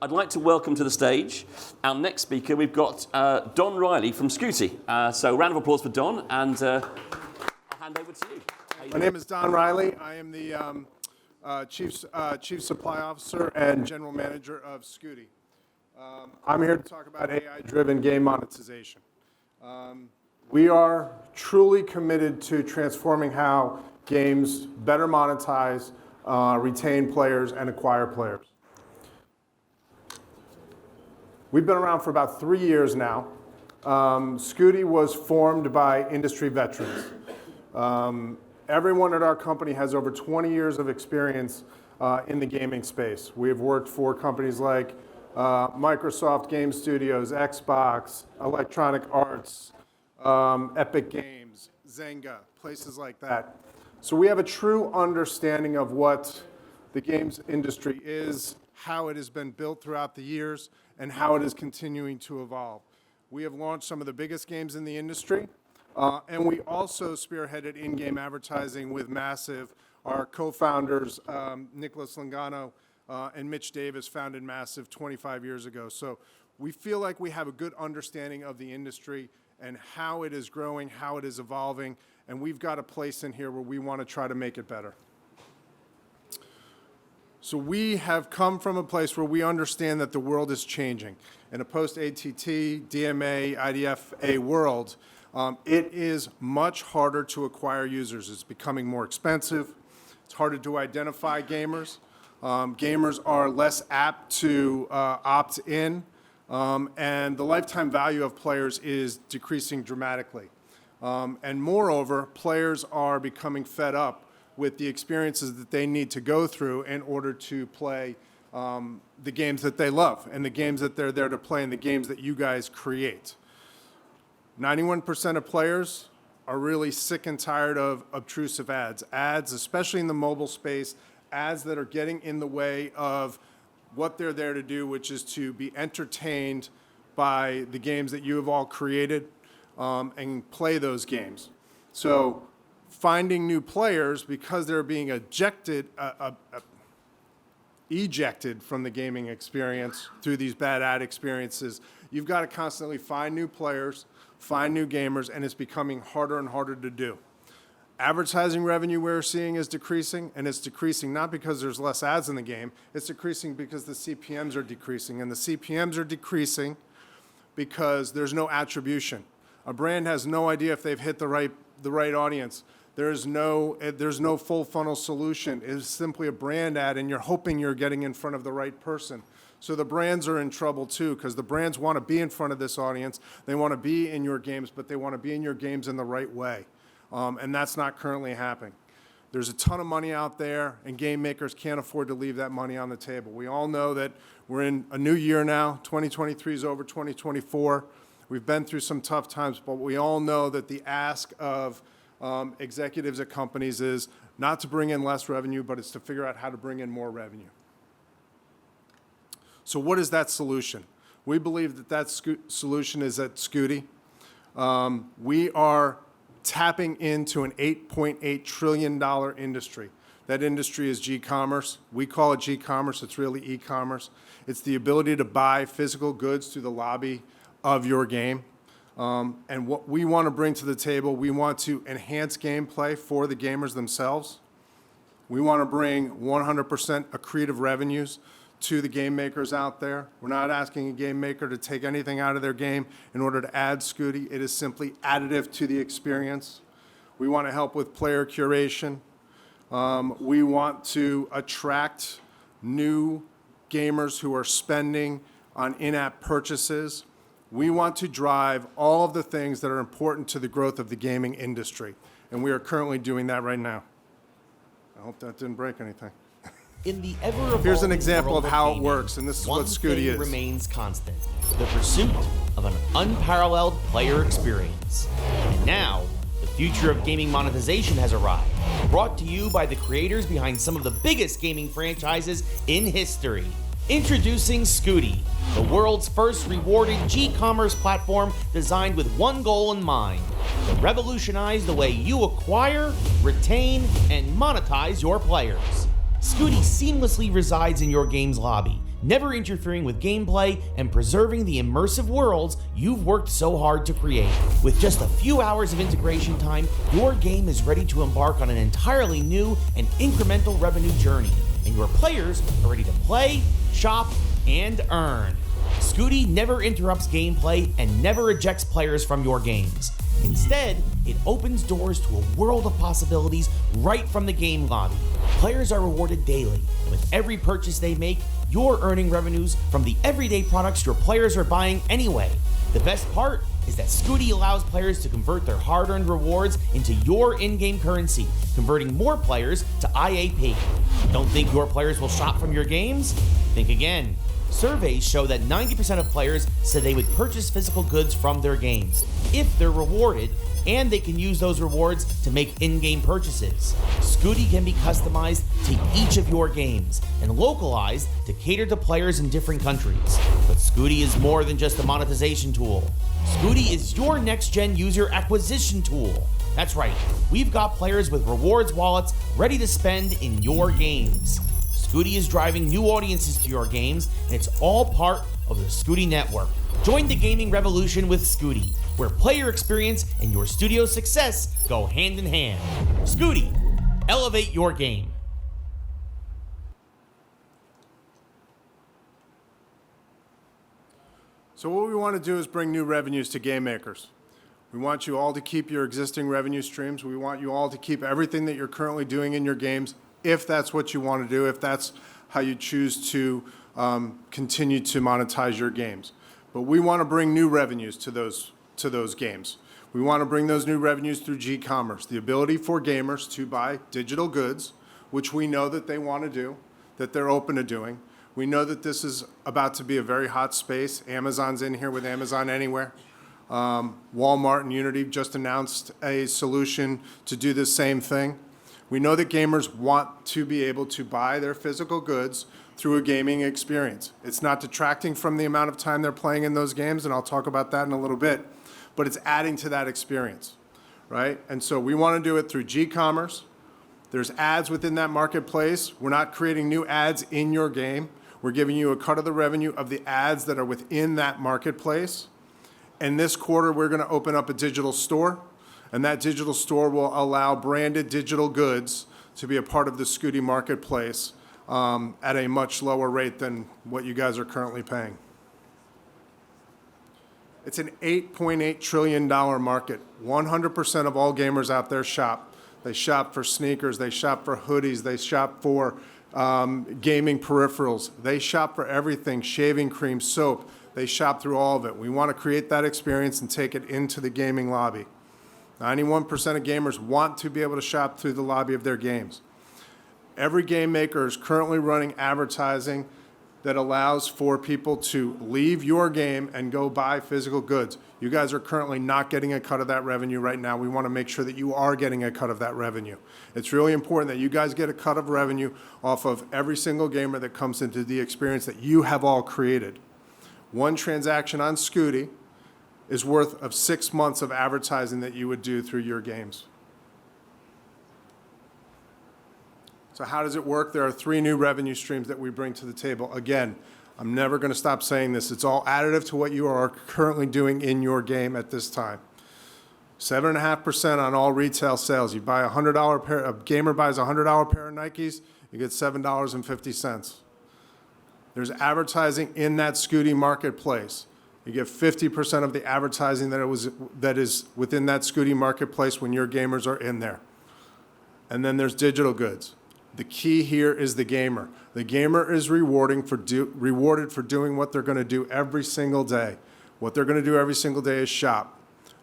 I'd like to welcome to the stage our next speaker. We've got Don Reilley from Scuti. So round of applause for Don, and I'll hand over to you. My name is Don Reilley. I am the Chief Supply Officer and General Manager of Scuti. I'm here to talk about AI-driven game monetization. We are truly committed to transforming how games better monetize, retain players, and acquire players. We've been around for about 3 years now. Scuti was formed by industry veterans. Everyone at our company has over 20 years of experience in the gaming space. We have worked for companies like Microsoft Game Studios, Xbox, Electronic Arts, Epic Games, Zynga, places like that. So we have a true understanding of what the games industry is, how it has been built throughout the years, and how it is continuing to evolve. We have launched some of the biggest games in the industry, and we also spearheaded in-game advertising with Massive. Our co-founders, Nicholas Lingano and Mitch Davis, founded Massive 25 years ago. So we feel like we have a good understanding of the industry and how it is growing, how it is evolving, and we've got a place in here where we want to try to make it better. So we have come from a place where we understand that the world is changing. In a post ATT, DMA, IDFA world, it is much harder to acquire users. It's becoming more expensive. It's harder to identify gamers. Gamers are less apt to opt in, and the lifetime value of players is decreasing dramatically. And moreover, players are becoming fed up with the experiences that they need to go through in order to play the games that they love and the games that they're there to play and the games that you guys create. 91% of players are really sick and tired of obtrusive ads. Ads, especially in the mobile space, ads that are getting in the way of what they're there to do, which is to be entertained by the games that you have all created and play those games. So finding new players, because they're being ejected from the gaming experience through these bad ad experiences, you've got to constantly find new players, find new gamers, and it's becoming harder and harder to do. Advertising revenue we're seeing is decreasing, and it's decreasing not because there's less ads in the game, it's decreasing because the CPMs are decreasing, and the CPMs are decreasing because there's no attribution. A brand has no idea if they've hit the right audience. There's no full funnel solution. It's simply a brand ad, and you're hoping you're getting in front of the right person. So the brands are in trouble too, because the brands want to be in front of this audience. They want to be in your games, but they want to be in your games in the right way. And that's not currently happening. There's a ton of money out there, and game makers can't afford to leave that money on the table. We all know that we're in a new year now. 2023 is over 2024. We've been through some tough times, but we all know that the ask of executives at companies is not to bring in less revenue, but it's to figure out how to bring in more revenue. So what is that solution? We believe that solution is at Scuti. We are tapping into an $8.8 trillion industry. That industry is G-commerce. We call it G-commerce. It's really e-commerce. It's the ability to buy physical goods through the lobby of your game. And what we want to bring to the table, we want to enhance gameplay for the gamers themselves. We want to bring 100% accretive revenues to the game makers out there. We're not asking a game maker to take anything out of their game in order to add Scuti. It is simply additive to the experience. We want to help with player curation. We want to attract new gamers who are spending on in-app purchases. We want to drive all of the things that are important to the growth of the gaming industry, and we are currently doing that right now. I hope that didn't break anything. In the ever-evolving Here's an example of how it gaming, works, and this is what Scuti is. One thing remains constant: the pursuit of an unparalleled player experience. And now, the future of gaming monetization has arrived, brought to you by the creators behind some of the biggest gaming franchises in history. Introducing Scuti, the world's first rewarded G-commerce platform designed with one goal in mind: to revolutionize the way you acquire, retain, and monetize your players. Scuti seamlessly resides in your game's lobby, never interfering with gameplay and preserving the immersive worlds you've worked so hard to create. With just a few hours of integration time, your game is ready to embark on an entirely new and incremental revenue journey, and your players are ready to play, shop, and earn. Scuti never interrupts gameplay and never ejects players from your games. Instead, it opens doors to a world of possibilities right from the game lobby. Players are rewarded daily, and with every purchase they make, you're earning revenues from the everyday products your players are buying anyway. The best part is that Scuti allows players to convert their hard-earned rewards into your in-game currency, converting more players to IAP. Don't think your players will shop from your games? Think again. Surveys show that 90% of players said they would purchase physical goods from their games if they're rewarded, and they can use those rewards to make in-game purchases. Scuti can be customized to each of your games and localized to cater to players in different countries. But Scuti is more than just a monetization tool. Scuti is your next-gen user acquisition tool. That's right, we've got players with rewards wallets ready to spend in your games. Scuti is driving new audiences to your games, and it's all part of the Scuti network. Join the gaming revolution with Scuti, where player experience and your studio's success go hand in hand. Scuti, elevate your game. So what we want to do is bring new revenues to game makers. We want you all to keep your existing revenue streams. We want you all to keep everything that you're currently doing in your games, if that's what you want to do, if that's how you choose to continue to monetize your games. But we want to bring new revenues to those games. We want to bring those new revenues through G-commerce, the ability for gamers to buy digital goods, which we know that they want to do, that they're open to doing. We know that this is about to be a very hot space. Amazon's in here with Amazon Anywhere. Walmart and Unity just announced a solution to do the same thing. We know that gamers want to be able to buy their physical goods through a gaming experience. It's not detracting from the amount of time they're playing in those games, and I'll talk about that in a little bit, but it's adding to that experience, right? And so we want to do it through G-commerce. There's ads within that marketplace. We're not creating new ads in your game. We're giving you a cut of the revenue of the ads that are within that marketplace. And this quarter, we're going to open up a digital store. And that digital store will allow branded digital goods to be a part of the Scuti marketplace at a much lower rate than what you guys are currently paying. It's an $8.8 trillion market. 100% of all gamers out there shop. They shop for sneakers, they shop for hoodies, they shop for gaming peripherals. They shop for everything, shaving cream, soap. They shop through all of it. We want to create that experience and take it into the gaming lobby. 91% of gamers want to be able to shop through the lobby of their games. Every game maker is currently running advertising that allows for people to leave your game and go buy physical goods. You guys are currently not getting a cut of that revenue right now. We want to make sure that you are getting a cut of that revenue. It's really important that you guys get a cut of revenue off of every single gamer that comes into the experience that you have all created. One transaction on Scuti is worth of 6 months of advertising that you would do through your games. So how does it work? There are 3 new revenue streams that we bring to the table. Again, I'm never going to stop saying this. It's all additive to what you are currently doing in your game at this time. 7.5% on all retail sales. You buy a $100 pair, a gamer buys a $100 pair of Nikes, you get $7.50. There's advertising in that Scuti marketplace. You get 50% of the advertising that is within that Scuti marketplace when your gamers are in there. And then there's digital goods. The key here is the gamer. The gamer is rewarded for doing what they're going to do every single day. What they're going to do every single day is shop.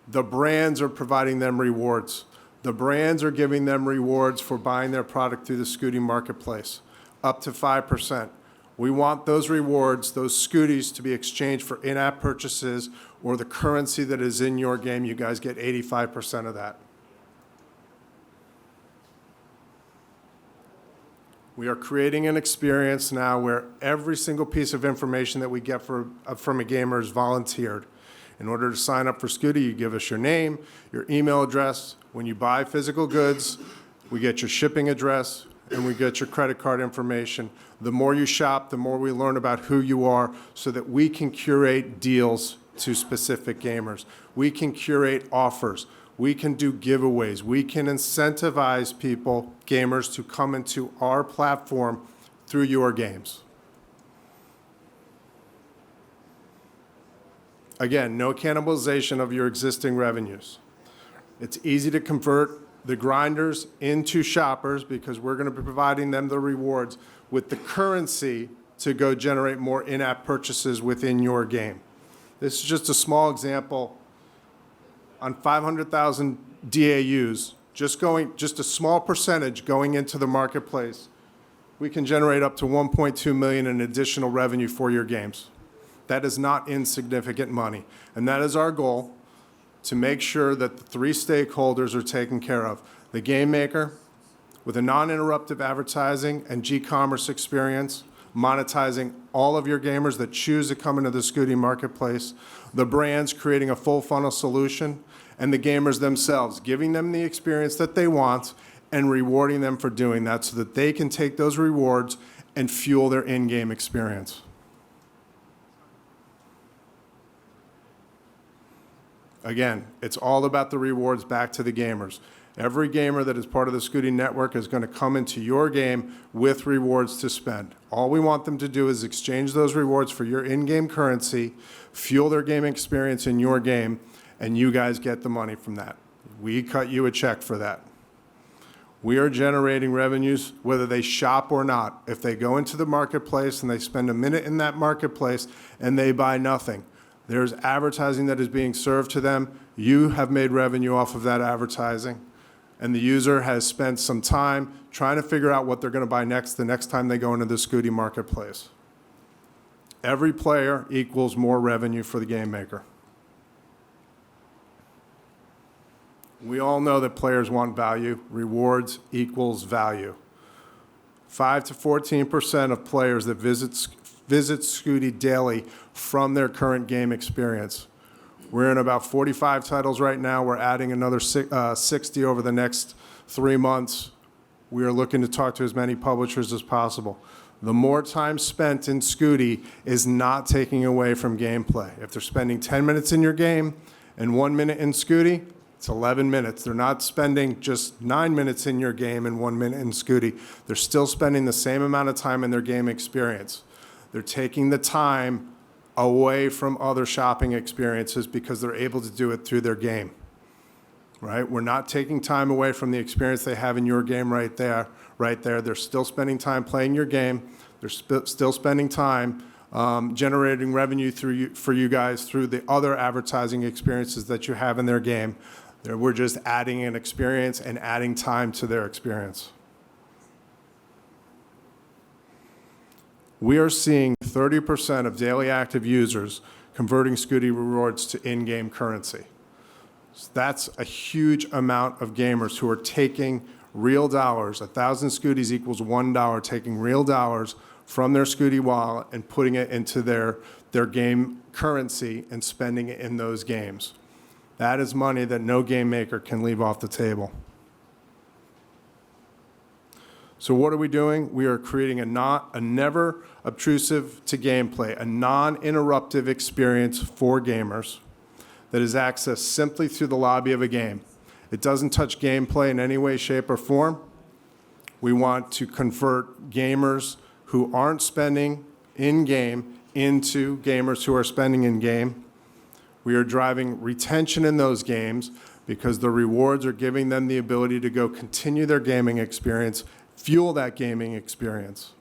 The brands are providing them rewards. The brands are giving them rewards for buying their product through the Scuti marketplace, up to 5%. We want those rewards, those Scutis, to be exchanged for in-app purchases or the currency that is in your game. You guys get 85% of that. We are creating an experience now where every single piece of information that we get from a gamer is volunteered. In order to sign up for Scuti, you give us your name, your email address. When you buy physical goods, we get your shipping address, and we get your credit card information. The more you shop, the more we learn about who you are so that we can curate deals to specific gamers. We can curate offers. We can do giveaways. We can incentivize people, gamers, to come into our platform through your games. Again, no cannibalization of your existing revenues. It's easy to convert the grinders into shoppers because we're going to be providing them the rewards with the currency to go generate more in-app purchases within your game. This is just a small example. On 500,000 DAUs, just a small percentage going into the marketplace, we can generate up to 1.2 million in additional revenue for your games. That is not insignificant money. And that is our goal, to make sure that the three stakeholders are taken care of. The game maker, with a non-interruptive advertising and G-commerce experience, monetizing all of your gamers that choose to come into the Scuti marketplace, the brands creating a full funnel solution, and the gamers themselves, giving them the experience that they want and rewarding them for doing that so that they can take those rewards and fuel their in-game experience. Again, it's all about the rewards back to the gamers. Every gamer that is part of the Scuti network is going to come into your game with rewards to spend. All we want them to do is exchange those rewards for your in-game currency, fuel their gaming experience in your game, and you guys get the money from that. We cut you a check for that. We are generating revenues whether they shop or not. If they go into the marketplace and they spend a minute in that marketplace and they buy nothing, there's advertising that is being served to them. You have made revenue off of that advertising. And the user has spent some time trying to figure out what they're going to buy next the next time they go into the Scuti marketplace. Every player equals more revenue for the game maker. We all know that players want value. Rewards equals value. 5 to 14% of players that visit Scuti daily from their current game experience. We're in about 45 titles right now. We're adding another 60 over the next 3 months. We are looking to talk to as many publishers as possible. The more time spent in Scuti is not taking away from gameplay. If they're spending 10 minutes in your game and 1 minute in Scuti, it's 11 minutes. They're not spending just 9 minutes in your game and 1 minute in Scuti. They're still spending the same amount of time in their game experience. They're taking the time away from other shopping experiences because they're able to do it through their game, right? We're not taking time away from the experience they have in your game right there. They're still spending time playing your game. They're still spending time generating revenue for you guys through the other advertising experiences that you have in their game. We're just adding an experience and adding time to their experience. We are seeing 30% of daily active users converting Scuti rewards to in-game currency. So that's a huge amount of gamers who are taking real dollars. 1,000 Scutis equals $1, taking real dollars from their Scuti wallet and putting it into their game currency and spending it in those games. That is money that no game maker can leave off the table. So what are we doing? We are creating a never obtrusive to gameplay, a non-interruptive experience for gamers that is accessed simply through the lobby of a game. It doesn't touch gameplay in any way, shape, or form. We want to convert gamers who aren't spending in-game into gamers who are spending in-game. We are driving retention in those games because the rewards are giving them the ability to go continue their gaming experience, fuel that gaming experience.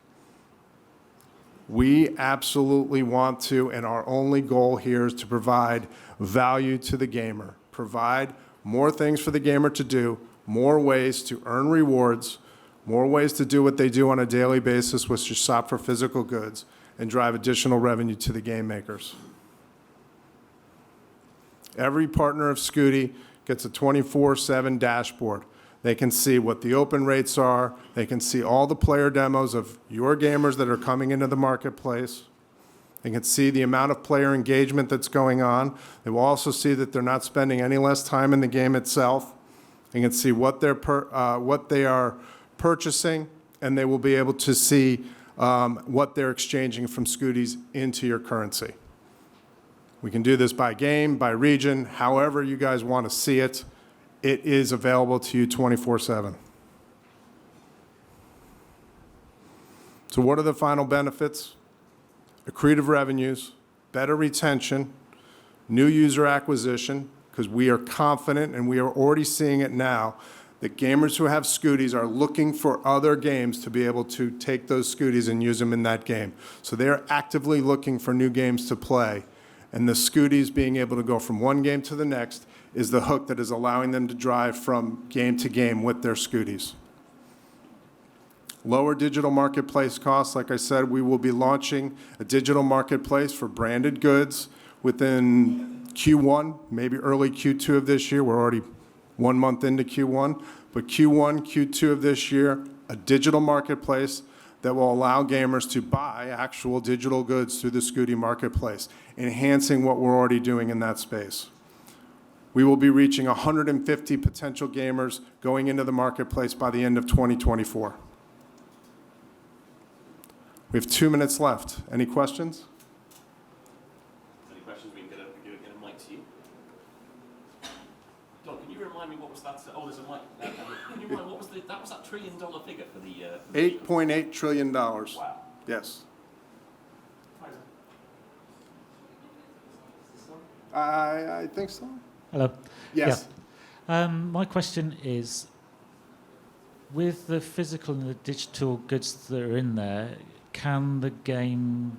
We absolutely want to, and our only goal here is to provide value to the gamer, provide more things for the gamer to do, more ways to earn rewards, more ways to do what they do on a daily basis, which is shop for physical goods, and drive additional revenue to the game makers. Every partner of Scuti gets a 24/7 dashboard. They can see what the open rates are. They can see all the player demos of your gamers that are coming into the marketplace. They can see the amount of player engagement that's going on. They will also see that they're not spending any less time in the game itself. They can see what they are purchasing and they will be able to see what they're exchanging from Scutis into your currency. We can do this by game, by region, however you guys want to see it. It is available to you 24/7. So what are the final benefits? Accretive revenues, better retention, new user acquisition, because we are confident and we are already seeing it now that gamers who have Scutis are looking for other games to be able to take those Scutis and use them in that game. So they're actively looking for new games to play, and the Scutis being able to go from one game to the next is the hook that is allowing them to drive from game to game with their Scutis. Lower digital marketplace costs. Like I said, we will be launching a digital marketplace for branded goods within Q1, maybe early Q2 of this year. We're already 1 month into Q1, but Q1, Q2 of this year, a digital marketplace that will allow gamers to buy actual digital goods through the Scuti marketplace, enhancing what we're already doing in that space. We will be reaching 150 potential gamers going into the marketplace by the end of 2024. We have 2 minutes left. Any questions? Any questions? We can get a mic to you. Don, can you remind me what was that? Oh, there's a mic. Can you remind me what was that $1 trillion figure for the? $8.8 trillion. Wow. Yes. I think so. Hello. Yes. Yeah. My question is, with the physical and the digital goods that are in there, can the game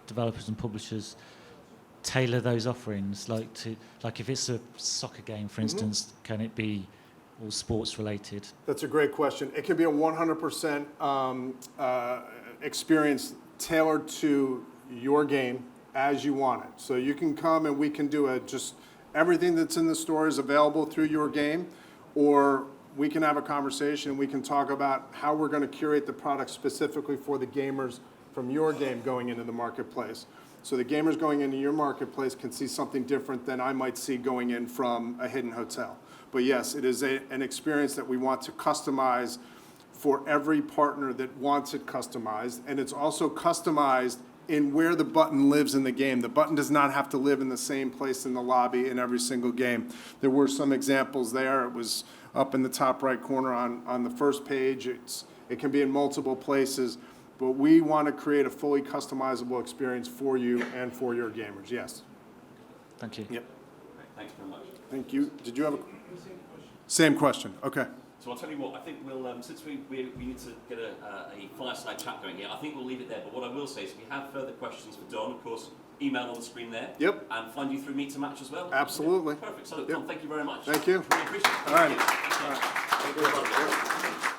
developers and publishers tailor those offerings? Like if it's a soccer game, for instance, can it be all sports related? That's a great question. It can be a 100% experience tailored to your game as you want it. So you can come and we can do just everything that's in the store is available through your game, or we can have a conversation. We can talk about how we're going to curate the product specifically for the gamers from your game going into the marketplace. So the gamers going into your marketplace can see something different than I might see going in from a hidden hotel. But yes, it is an experience that we want to customize for every partner that wants it customized. And it's also customized in where the button lives in the game. The button does not have to live in the same place in the lobby in every single game. There were some examples there. It was up in the top right corner on the first page. It can be in multiple places, but we want to create a fully customizable experience for you and for your gamers. Yes. Thank you. Yep. Thanks very much. Thank you. Did you have a same question? Okay. So I'll tell you what, I think we'll, since we need to get a fireside chat going here, I think we'll leave it there. But what I will say is if you have further questions for Don, of course, email on the screen there. Yep. And find you through Meet to Match as well. Absolutely. Perfect. So look, Yep. Don, thank you very much. Thank you. Really appreciate it. All right. Thank you. All right. Thank you.